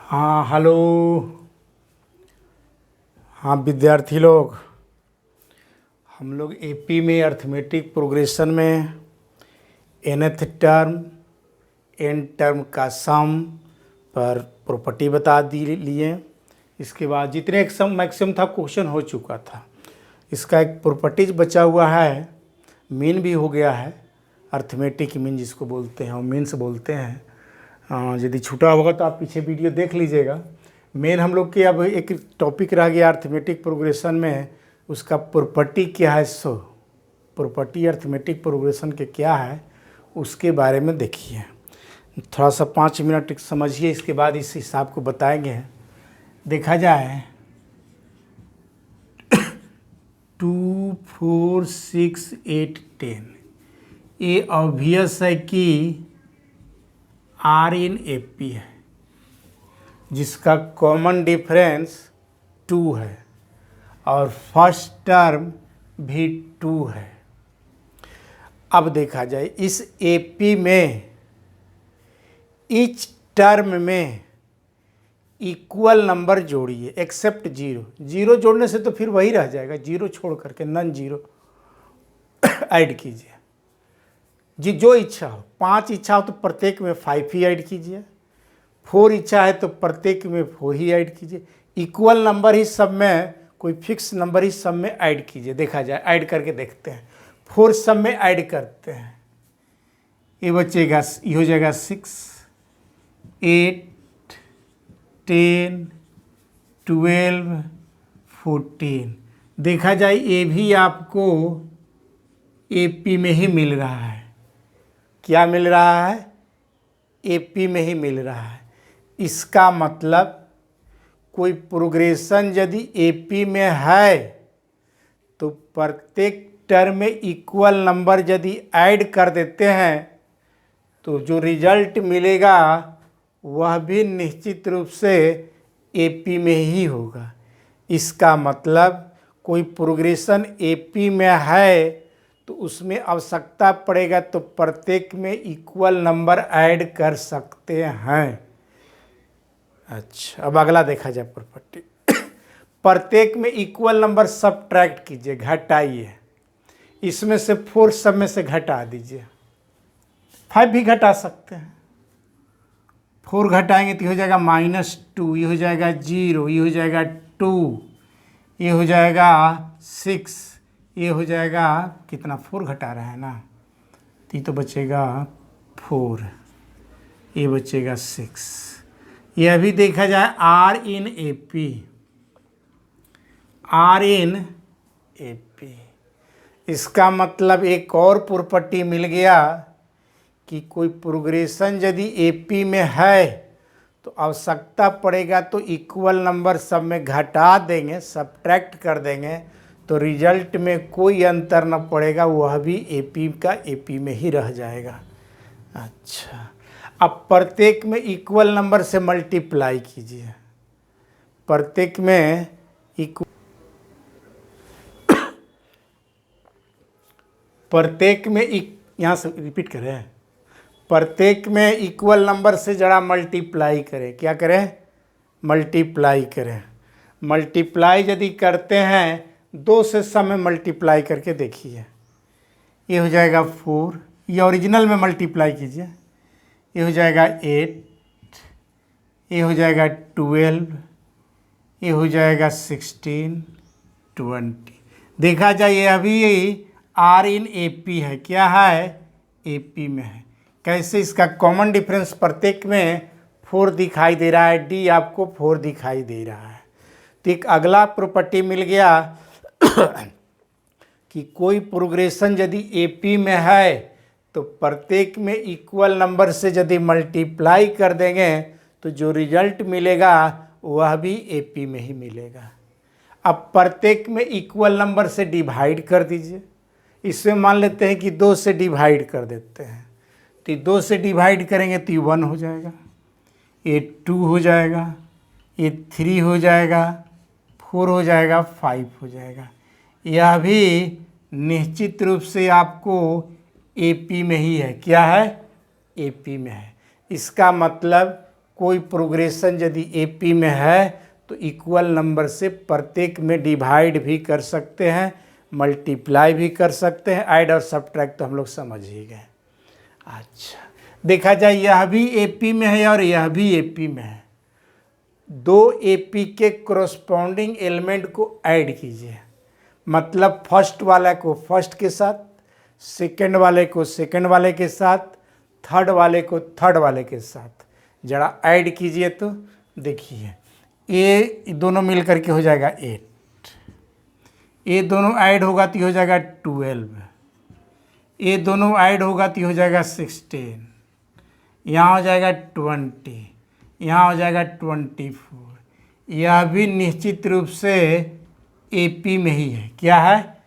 हाँ हेलो। हाँ विद्यार्थी लोग, हम लोग एपी में अर्थमेटिक प्रोग्रेशन में nth टर्म n टर्म का सम पर प्रॉपर्टी बता दी लिए। इसके बाद जितने एक सम मैक्सिमम था क्वेश्चन हो चुका था। इसका एक प्रॉपर्टीज बचा हुआ है, मीन भी हो गया है, अर्थमेटिक मीन जिसको बोलते हैं और मीन्स बोलते हैं। यदि छूटा होगा तो आप पीछे वीडियो देख लीजिएगा। मेन हम लोग के अब एक टॉपिक रह गया अर्थमेटिक प्रोग्रेशन में, उसका प्रॉपर्टी क्या है। सो प्रॉपर्टी अर्थमेटिक प्रोग्रेशन के क्या है उसके बारे में देखिए। थोड़ा सा 5 मिनट समझिए, इसके बाद इस हिसाब को बताएंगे। देखा जाए 2, 4, 6, 8, 10 ये ऑब्वियस है कि आर इन एपी है, जिसका कॉमन डिफरेंस 2 है और फर्स्ट टर्म भी 2 है। अब देखा जाए इस एपी में ईच टर्म में इक्वल नंबर जोड़िए एक्सेप्ट जीरो। जीरो जोड़ने से तो फिर वही रह जाएगा, जीरो छोड़ करके नन जीरो ऐड कीजिए जी, जो इच्छा हो। 5 इच्छा हो तो प्रत्येक में 5 ही ऐड कीजिए, 4 इच्छा है तो प्रत्येक में 4 ही ऐड कीजिए। इक्वल नंबर ही सब में, कोई फिक्स नंबर ही सब में ऐड कीजिए। देखा जाए ऐड करके देखते हैं। 4 सब में ऐड करते हैं, ये बचेगा, ये हो जाएगा 6, 8, 10, 12, 14। देखा जाए ये भी आपको एपी में ही मिल रहा है। क्या मिल रहा है? एपी में ही मिल रहा है। इसका मतलब कोई प्रोग्रेशन यदि एपी में है तो प्रत्येक टर्म में इक्वल नंबर यदि ऐड कर देते हैं तो जो रिजल्ट मिलेगा वह भी निश्चित रूप से एपी में ही होगा। इसका मतलब कोई प्रोग्रेशन एपी में है तो उसमें आवश्यकता पड़ेगा तो प्रत्येक में इक्वल नंबर ऐड कर सकते हैं। अच्छा, अब अगला देखा जाए प्रॉपर्टी। प्रत्येक में इक्वल नंबर सबट्रैक्ट कीजिए, घटाइए। इसमें से 4 सब में से घटा दीजिए, 5 भी घटा सकते हैं। 4 घटाएंगे तो हो जाएगा -2, ये हो जाएगा 0, ये हो जाएगा 2, ये हो जाएगा 6, ये हो जाएगा कितना, 4 घटा रहा है ना, तो ये तो बचेगा 4, ये बचेगा 6। ये अभी देखा जाए are in AP, are in AP. इसका मतलब एक और प्रॉपर्टी मिल गया कि कोई प्रोग्रेशन यदि एपी में है तो आवश्यकता पड़ेगा तो इक्वल नंबर सब में घटा देंगे, सब्ट्रैक्ट कर देंगे तो रिजल्ट में कोई अंतर न पड़ेगा, वह भी एपी का एपी में ही रह जाएगा। अच्छा, अब प्रत्येक में इक्वल नंबर से मल्टीप्लाई कीजिए। प्रत्येक में प्रत्येक में यहाँ से रिपीट करें, प्रत्येक में इक्वल नंबर से जरा मल्टीप्लाई करें। क्या करें? मल्टीप्लाई करें। मल्टीप्लाई यदि करते हैं 2 से सब में मल्टीप्लाई करके देखिए, ये हो जाएगा 4, ये ओरिजिनल में मल्टीप्लाई कीजिए, ये हो जाएगा 8, ये हो जाएगा 12, ये हो जाएगा 16, 20। देखा जाए ये अभी आर इन एपी है। क्या है? एपी में है। कैसे? इसका कॉमन डिफरेंस प्रत्येक में 4 दिखाई दे रहा है, डी आपको 4 दिखाई दे रहा है। तो एक अगला प्रॉपर्टी मिल गया कि कोई प्रोग्रेशन यदि एपी में है तो प्रत्येक में इक्वल नंबर से यदि मल्टीप्लाई कर देंगे तो जो रिजल्ट मिलेगा वह भी एपी में ही मिलेगा। अब प्रत्येक में इक्वल नंबर से डिवाइड कर दीजिए। इसमें मान लेते हैं कि 2 से डिवाइड कर देते हैं, तो 2 से डिवाइड करेंगे तो 1 हो जाएगा, ये 2 हो जाएगा, ये 3 हो जाएगा, 4 हो जाएगा, 5 हो जाएगा। यह भी निश्चित रूप से आपको एपी में ही है। क्या है? एपी में है। इसका मतलब कोई प्रोग्रेशन यदि एपी में है तो इक्वल नंबर से प्रत्येक में डिवाइड भी कर सकते हैं, मल्टीप्लाई भी कर सकते हैं। ऐड और सब्ट्रैक्ट तो हम लोग समझ ही गए। अच्छा, देखा जाए यह भी एपी में है और यह भी एपी में है। दो एपी के कोरस्पॉन्डिंग एलिमेंट को ऐड कीजिए, मतलब फर्स्ट वाला को फर्स्ट के साथ, सेकंड वाले को सेकंड वाले के साथ, थर्ड वाले को थर्ड वाले के साथ जरा ऐड कीजिए तो देखिए ये दोनों मिल करके हो जाएगा 8, ये दोनों ऐड होगा तो हो जाएगा 12, ये दोनों ऐड होगा तो हो जाएगा 16, यहाँ हो जाएगा 20, यहाँ हो जाएगा 24। यह भी निश्चित रूप से एपी में ही है। क्या है?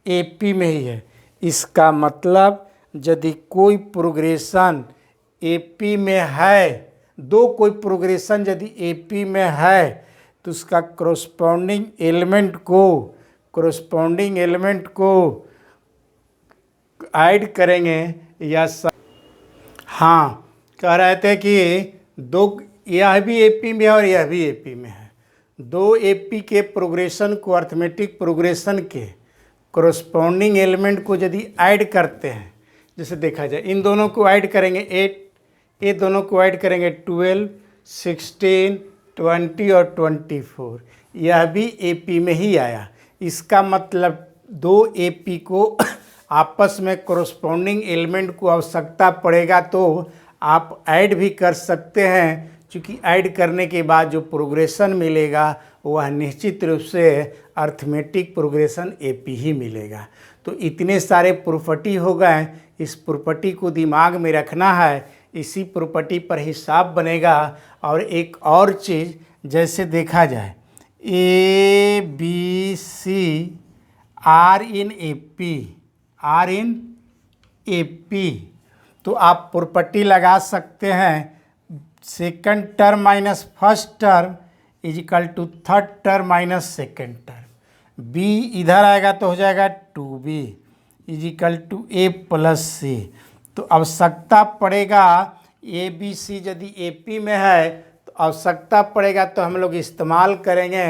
एपी में ही है। इसका मतलब यदि कोई प्रोग्रेशन एपी में है, दो कोई प्रोग्रेशन यदि एपी में है तो उसका कोरस्पॉन्डिंग एलिमेंट को ऐड करेंगे या हाँ, कह रहे थे कि दो, यह भी एपी में है और यह भी एपी में है। दो एपी के प्रोग्रेशन को, अर्थमेटिक प्रोग्रेशन के कोरस्पॉन्डिंग एलिमेंट को यदि ऐड करते हैं, जैसे देखा जाए इन दोनों को ऐड करेंगे 8, ये दोनों को ऐड करेंगे 12, 16, 20 और 24, यह भी एपी में ही आया। इसका मतलब दो एपी को आपस में कोरस्पॉन्डिंग एलिमेंट को आवश्यकता पड़ेगा तो आप ऐड भी कर सकते हैं, क्योंकि ऐड करने के बाद जो प्रोग्रेशन मिलेगा वह निश्चित रूप से अर्थमेटिक प्रोग्रेशन एपी ही मिलेगा। तो इतने सारे प्रॉपर्टी हो गए, इस प्रॉपर्टी को दिमाग में रखना है, इसी प्रॉपर्टी पर हिसाब बनेगा। और एक और चीज़, जैसे देखा जाए A B C are in AP, तो आप प्रॉपर्टी लगा सकते हैं second term minus first term is equal to third term minus second term. B इधर आएगा तो हो जाएगा 2b is equal to A plus C. तो आवश्यकता पड़ेगा ए बी सी यदि एपी में है तो आवश्यकता पड़ेगा तो हम लोग इस्तेमाल करेंगे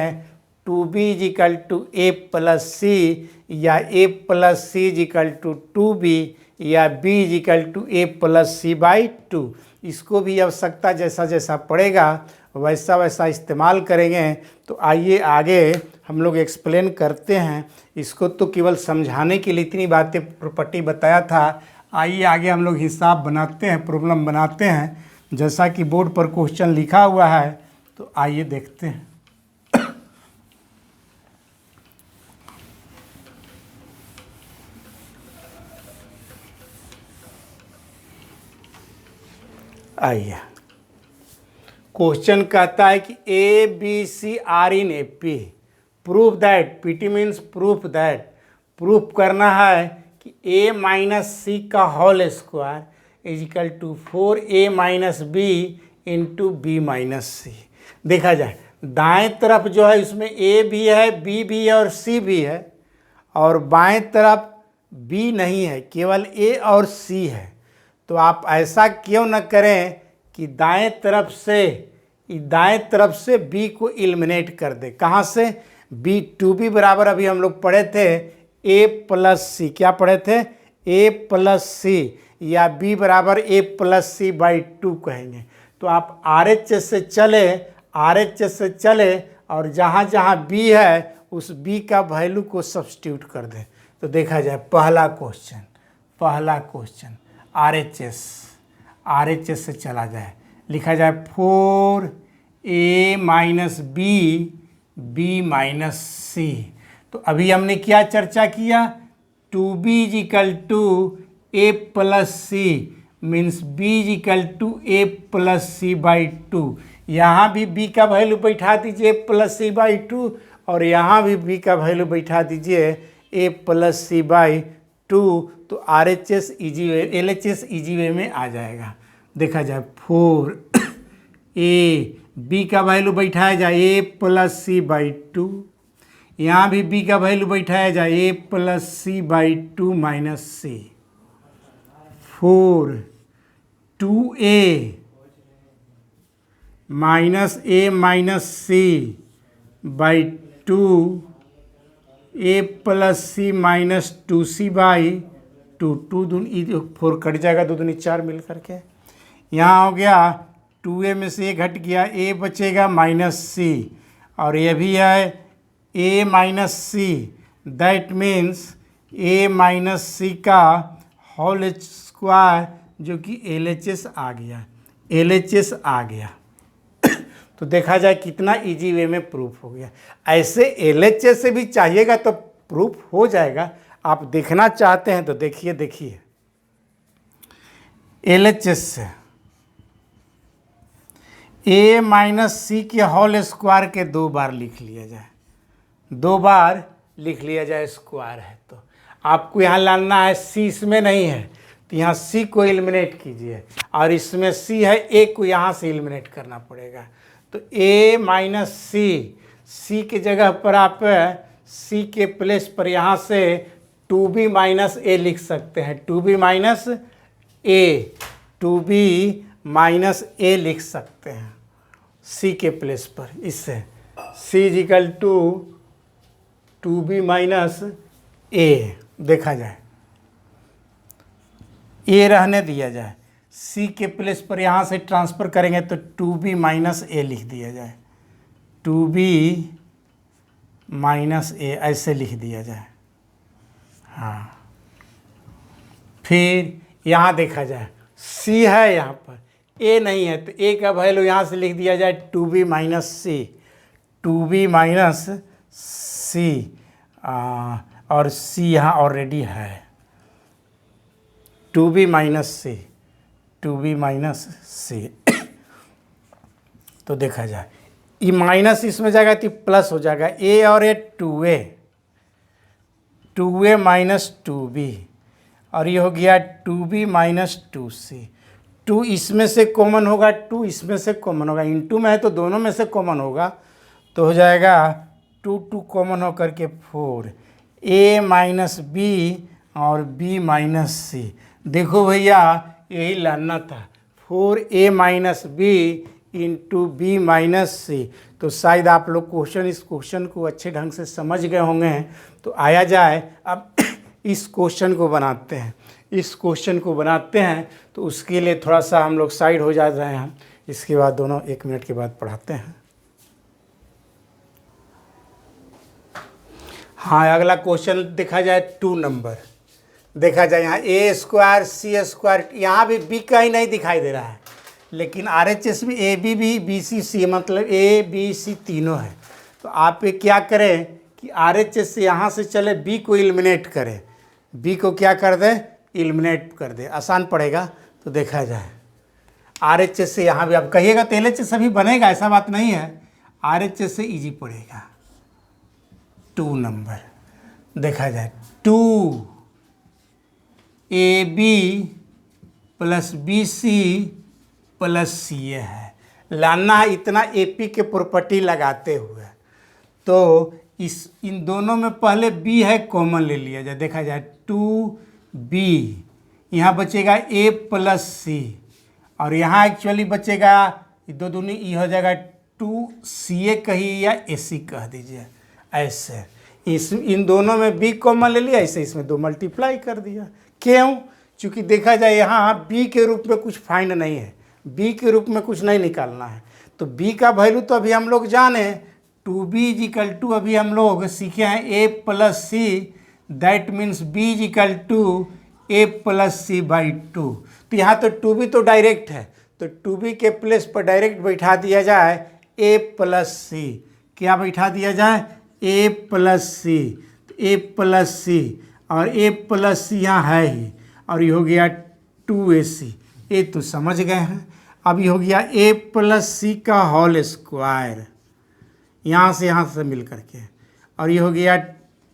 2b is equal to A plus C, या A plus C is equal to 2b, या b is equal to A plus C by 2। इसको भी आवश्यकता जैसा जैसा पड़ेगा वैसा वैसा इस्तेमाल करेंगे। तो आइए आगे हम लोग एक्सप्लेन करते हैं। इसको तो केवल समझाने के लिए इतनी बातें प्रॉपर्टी बताया था। आइए आगे हम लोग हिसाब बनाते हैं, प्रॉब्लम बनाते हैं, जैसा कि बोर्ड पर क्वेश्चन लिखा हुआ है। तो आइए देखते हैं। आइए, क्वेश्चन कहता है कि A B C are in AP, proof that, PT means proof that, proof करना है कि ए माइनस सी का whole square is equal to 4a minus B into B minus C. देखा जाए दाएं तरफ जो है उसमें ए भी है, बी भी है और सी भी है, और बाएं तरफ बी नहीं है, केवल ए और सी है। तो आप ऐसा क्यों न करें कि दाएं तरफ से b को एलिमिनेट कर दे। कहाँ से? b 2b बराबर अभी हम लोग पढ़े थे a प्लस सी। क्या पढ़े थे? a प्लस सी, या b बराबर a प्लस सी बाई 2 कहेंगे। तो आप RHS से चले और जहाँ जहाँ b है उस b का वैल्यू को सब्स्टिट्यूट कर दें। तो देखा जाए पहला क्वेश्चन RHS से चला जाए, लिखा जाए 4a minus B minus C. तो अभी हमने क्या चर्चा किया? 2b is equal to A plus c means b is equal to A plus C by 2। यहाँ भी b का वैल्यू बैठा दीजिए प्लस सी बाई 2, और यहाँ भी b का वैल्यू बैठा दीजिए ए प्लस सी बाई 2। तो RHS easy way, LHS easy way में आ जाएगा। देखा जाए 4a, b का वैल्यू बैठाया जाए ए प्लस सी बाई 2, यहाँ भी b का वैल्यू बैठाया जाए A plus C by 2 minus C. 4 2a minus A minus C by 2 A plus C minus 2c by 2 2 दूनी 4 कट जाएगा, 2 दूनी 4 मिल करके। यहाँ हो गया 2a में से a घट गया, a बचेगा माइनस सी, और ये भी है a minus C, that means a minus C का होल स्क्वायर, जो कि LHS आ गया, LHS आ गया। तो देखा जाए कितना इजी वे में प्रूफ हो गया। ऐसे LHS से भी चाहिएगा तो प्रूफ हो जाएगा। आप देखना चाहते हैं तो देखिए LHS से a माइनस सी के होल स्क्वायर के 2 बार लिख लिया जाए, 2 बार लिख लिया जाए, स्क्वायर है तो आपको यहाँ लाना है, c इसमें नहीं है तो यहाँ c को एलिमिनेट कीजिए, और इसमें c है, a को यहाँ से एलिमिनेट करना पड़ेगा। तो a माइनस सी, c के जगह पर आप c के प्लेस पर यहाँ से 2b माइनस a लिख सकते हैं, 2b minus a, 2b minus a लिख सकते हैं c के प्लेस पर। इससे c equal to 2b minus a, देखा जाए a रहने दिया जाए, c के प्लेस पर यहाँ से ट्रांसफ़र करेंगे तो 2b माइनस a लिख दिया जाए, 2b माइनस a ऐसे लिख दिया जाए। हाँ, फिर यहाँ देखा जाए c है, यहाँ पर a नहीं है तो a का वैल्यू यहाँ से लिख दिया जाए 2b माइनस सी, 2b माइनस सी, और c यहाँ ऑलरेडी है, 2b माइनस सी, 2b माइनस सी। तो देखा जाए ये माइनस इसमें जाएगा तो प्लस हो जाएगा, a और a 2a, 2a minus 2b, और ये हो गया 2b माइनस 2c। 2 इसमें से कॉमन होगा, 2 इसमें से कॉमन होगा, इनटू में है तो दोनों में से कॉमन होगा, तो हो जाएगा 2 2 कॉमन होकर के 4, a माइनस b और b माइनस सी। देखो भैया यही लाना था, 4a minus b into b minus C. तो शायद आप लोग इस क्वेश्चन को अच्छे ढंग से समझ गए होंगे। तो आया जाए अब इस क्वेश्चन को बनाते हैं, इस क्वेश्चन को बनाते हैं। तो उसके लिए थोड़ा सा हम लोग साइड हो जा रहे हैं, इसके बाद दोनों 1 मिनट के बाद पढ़ाते हैं। हाँ, अगला क्वेश्चन देखा जाए 2 नंबर, देखा जाए यहाँ a स्क्वायर सी स्क्वायर, यहाँ भी b का ही नहीं दिखाई दे रहा है, लेकिन RHS में a b b b c c मतलब a b c तीनों है। तो आप क्या करें कि RHS से यहाँ से चले b को एलिमिनेट करें, b को क्या कर दे, एलिमिनेट कर दे, आसान पड़ेगा। तो देखा जाए RHS से यहाँ भी आप कहिएगा तो LHS अभी बनेगा, ऐसा बात नहीं है, RHS से इजी पड़ेगा। 2 नंबर देखा जाए 2ab plus BC plus CA है, लाना है इतना AP के प्रॉपर्टी लगाते हुए। तो इन दोनों में पहले b है, कॉमन ले लिया जाए, देखा जाए 2b, यहाँ बचेगा a प्लस सी, और यहाँ एक्चुअली बचेगा 2 दूनी ई हो जाएगा 2CA कहिए या AC कह दीजिए। ऐसे इन दोनों में b कॉमन ले लिया, ऐसे इसमें 2 मल्टीप्लाई कर दिया। क्यों? क्योंकि देखा जाए यहाँ b के रूप में कुछ फाइंड नहीं है, b के रूप में कुछ नहीं निकालना है। तो b का वैल्यू तो अभी हम लोग जाने 2b इजिकल टू, अभी हम लोग सीखे हैं a plus c, that means b equal to a plus C by 2। तो यहाँ तो 2b तो डायरेक्ट है, तो 2b के प्लेस पर डायरेक्ट बैठा दिया जाए a प्लस सी। क्या बैठा दिया जाए? a plus C. तो a प्लस सी और a प्लस सी यहाँ है ही, और ये हो गया 2ac। ये तो समझ गए हैं। अब ये हो गया a प्लस सी का होल स्क्वायर, यहाँ से मिल करके, और ये हो गया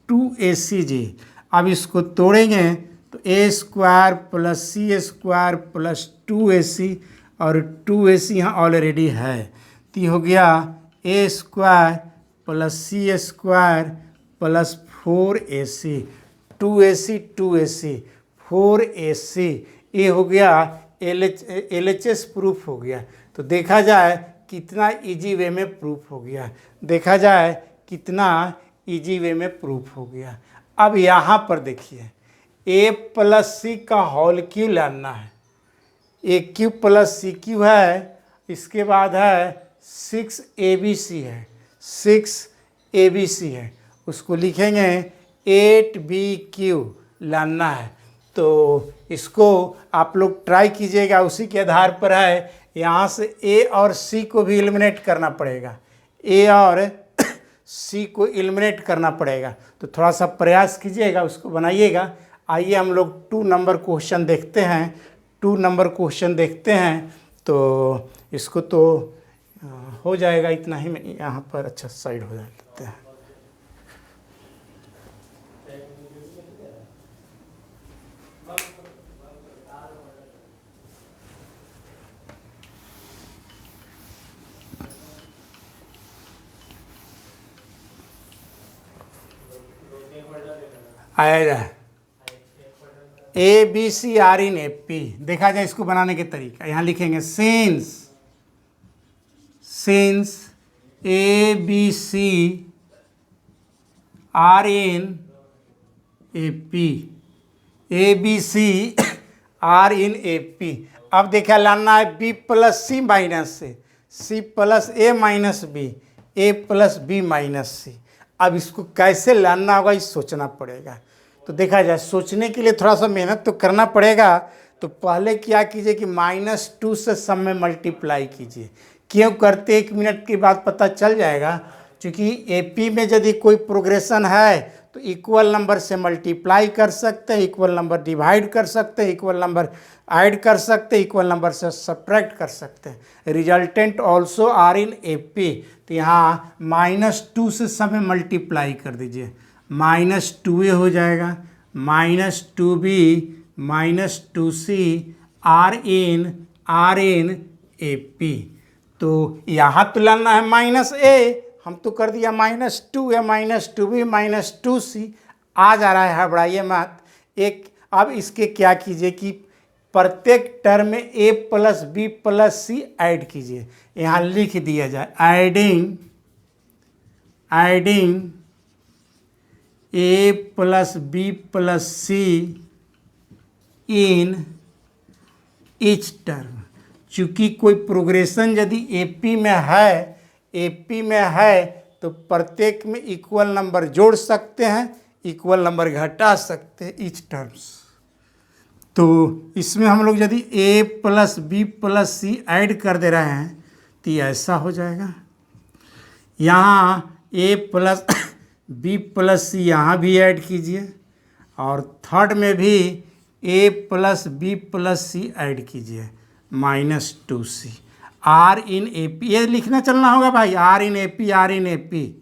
2ac जी। अब इसको तोड़ेंगे तो a square plus c square plus 2ac, और 2ac यहाँ ऑलरेडी है, तो ये हो गया a square plus c square plus 4ac, 2ac 4ac। ये हो गया LHS प्रूफ हो गया। तो देखा जाए कितना इजी वे में प्रूफ हो गया, देखा जाए कितना इजी वे में प्रूफ हो गया। अब यहाँ पर देखिए a प्लस सी का होल क्यों लाना है, ए क्यू प्लस सी क्यू है, इसके बाद है 6abc है, 6abc है, उसको लिखेंगे 8bq लाना है। तो इसको आप लोग ट्राई कीजिएगा, उसी के आधार पर है। यहाँ से ए और सी को भी एलिमिनेट करना पड़ेगा, ए और सी को एलिमिनेट करना पड़ेगा, तो थोड़ा सा प्रयास कीजिएगा, उसको बनाइएगा। आइए हम लोग 2 नंबर क्वेश्चन देखते हैं, 2 नंबर क्वेश्चन देखते हैं। तो इसको तो हो जाएगा इतना ही में, यहाँ पर अच्छा साइड हो जाते हैं। आएगा ABCR इन AP। देखा जाए इसको बनाने के तरीका, यहाँ लिखेंगे सिंस ABCR इन AP, ABCR इन AP। अब देखा लाना है B प्लस C माइनस से, C plus A minus B, A plus B minus C। अब इसको कैसे लाना होगा ये सोचना पड़ेगा। तो देखा जाए सोचने के लिए थोड़ा सा मेहनत तो करना पड़ेगा। तो पहले क्या कीजिए कि -2 से सब में मल्टीप्लाई कीजिए। क्यों करते 1 मिनट के बाद पता चल जाएगा, क्योंकि AP में यदि कोई प्रोग्रेशन है तो इक्वल नंबर से मल्टीप्लाई कर सकते हैं, इक्वल नंबर डिवाइड कर सकते हैं, इक्वल नंबर ऐड कर सकते हैं, इक्वल नंबर से सब्ट्रैक्ट कर सकते हैं। Resultant also are in AP। तो यहाँ -2 से सब में मल्टीप्लाई कर दीजिए, -2a हो जाएगा, -2b -2c are in AP। तो यहाँ तो लाना है -a, हम तो कर दिया -2a -2b -2c, आ जा रहा है, हड़बड़ाइए मत। एक अब इसके क्या कीजिए कि प्रत्येक टर्म में a plus b plus c add कीजिए। यहाँ लिख दिया जाए adding a plus b plus c in each term. चूँकि कोई प्रोग्रेशन यदि AP में है तो प्रत्येक में इक्वल नंबर जोड़ सकते हैं, इक्वल नंबर घटा सकते हैं ईच टर्म्स। तो इसमें हम लोग यदि a plus b plus c add कर दे रहे हैं तो ये ऐसा हो जाएगा। यहाँ a plus b plus c यहाँ भी ऐड कीजिए, और थर्ड में भी a plus b plus c add कीजिए, -2c आर इन AP। ये लिखना चलना होगा भाई, are in AP are in AP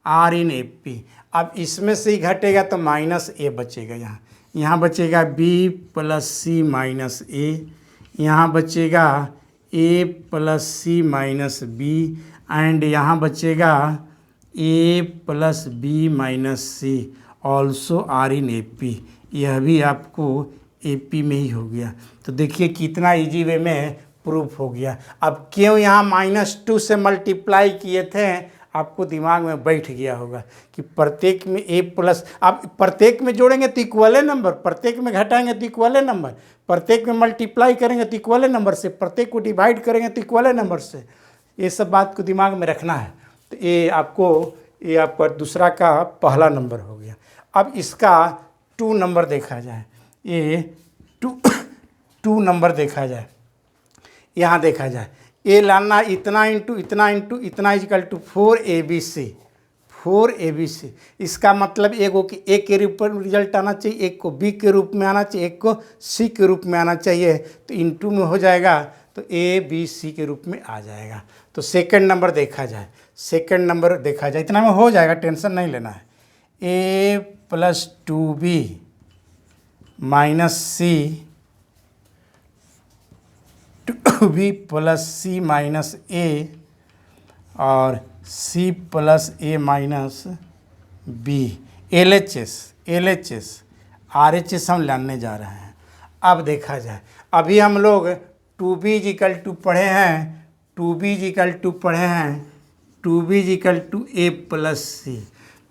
are in AP। अब इसमें से ही घटेगा तो -a बचेगा, यहाँ बचेगा b plus c minus a, यहाँ बचेगा a plus c minus b, and यहाँ बचेगा a plus b minus c also are in AP। यह भी आपको AP में ही हो गया। तो देखिए कितना इजी वे में प्रूफ हो गया। अब क्यों यहाँ -2 से मल्टीप्लाई किए थे, आपको दिमाग में बैठ गया होगा कि प्रत्येक में a प्लस, आप प्रत्येक में जोड़ेंगे तो इक्वल नंबर, प्रत्येक में घटाएंगे तो इक्वल नंबर, प्रत्येक में मल्टीप्लाई करेंगे तो इक्वल नंबर से, प्रत्येक को डिवाइड करेंगे तो इक्वल नंबर से। ये सब बात को दिमाग में रखना है। तो ये आपका दूसरा का पहला नंबर हो गया। अब इसका 2 नंबर देखा जाए, ये 2 नंबर देखा जाए, यहाँ देखा जाए ए लाना इतना इंटू इतना इंटू इतना इक्वल टू 4abc। इसका मतलब एक को कि ए के रूप में रिजल्ट आना चाहिए, एक को बी के रूप में आना चाहिए, एक को सी के रूप में आना चाहिए। तो इंटू में हो जाएगा तो ABC के रूप में आ जाएगा। तो सेकंड नंबर देखा जाए, सेकंड नंबर देखा जाए, इतना में हो जाएगा, टेंशन नहीं लेना है। a plus 2b minus c 2b plus c minus a और c plus a minus b। LHS RHS हम लाने जा रहे हैं। अब देखा जाए, अभी हम लोग 2b इक्वल टू पढ़े हैं two B is equal to पढ़े हैं, two B is equal to A plus C.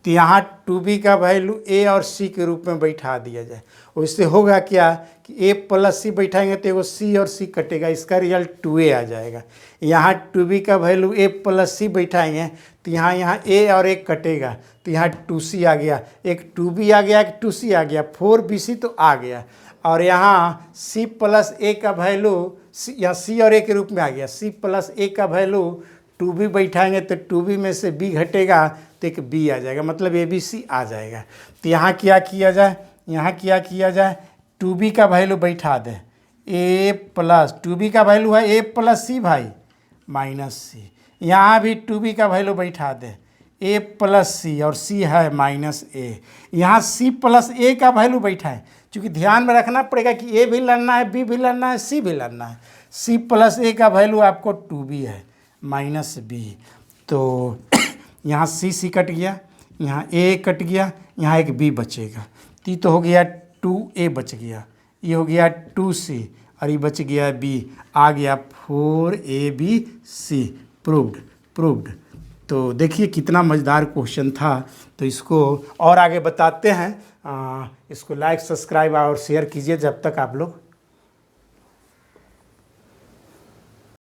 तो यहाँ टू बी का वैल्यू ए और सी के रूप में बैठा दिया जाए। उससे होगा क्या कि ए प्लस सी बैठाएंगे तो एगो सी और सी कटेगा, इसका रिजल्ट 2a आ जाएगा। यहाँ टू बी का वैल्यू ए प्लस सी बैठाएंगे तो यहाँ ए और एक कटेगा, तो यहाँ 2c आ गया, एक 2b आ गया, एक 2c आ गया, 4bc तो आ गया। और यहाँ c प्लस ए का वैल्यू यहाँ c और a के रूप में आ गया, c प्लस ए का वैल्यू 2b बैठाएंगे तो 2b में से b घटेगा तो एक b आ जाएगा, मतलब ABC आ जाएगा। तो यहाँ क्या किया जाए, यहाँ क्या किया जाए, 2b का वैल्यू बैठा दें a प्लस 2b का वैल्यू है a प्लस सी भाई माइनस सी। यहाँ भी 2b का वैल्यू बैठा दें a प्लस सी और c है माइनस a। यहाँ c प्लस a का वैल्यू बैठा है, चूँकि ध्यान में रखना पड़ेगा कि a भी लाना है, b भी लाना है, c भी लाना है। c प्लस a का वैल्यू आपको 2b है माइनस b। तो यहाँ c कट गया, यहाँ a कट गया, यहाँ एक b बचेगा। तो हो गया 2a बच गया, ये हो गया 2c और ये बच गया b, आ गया 4abc। प्रूव्ड। तो देखिए कितना मज़ेदार क्वेश्चन था। तो इसको और आगे बताते हैं, इसको लाइक सब्सक्राइब और शेयर कीजिए जब तक आप लोग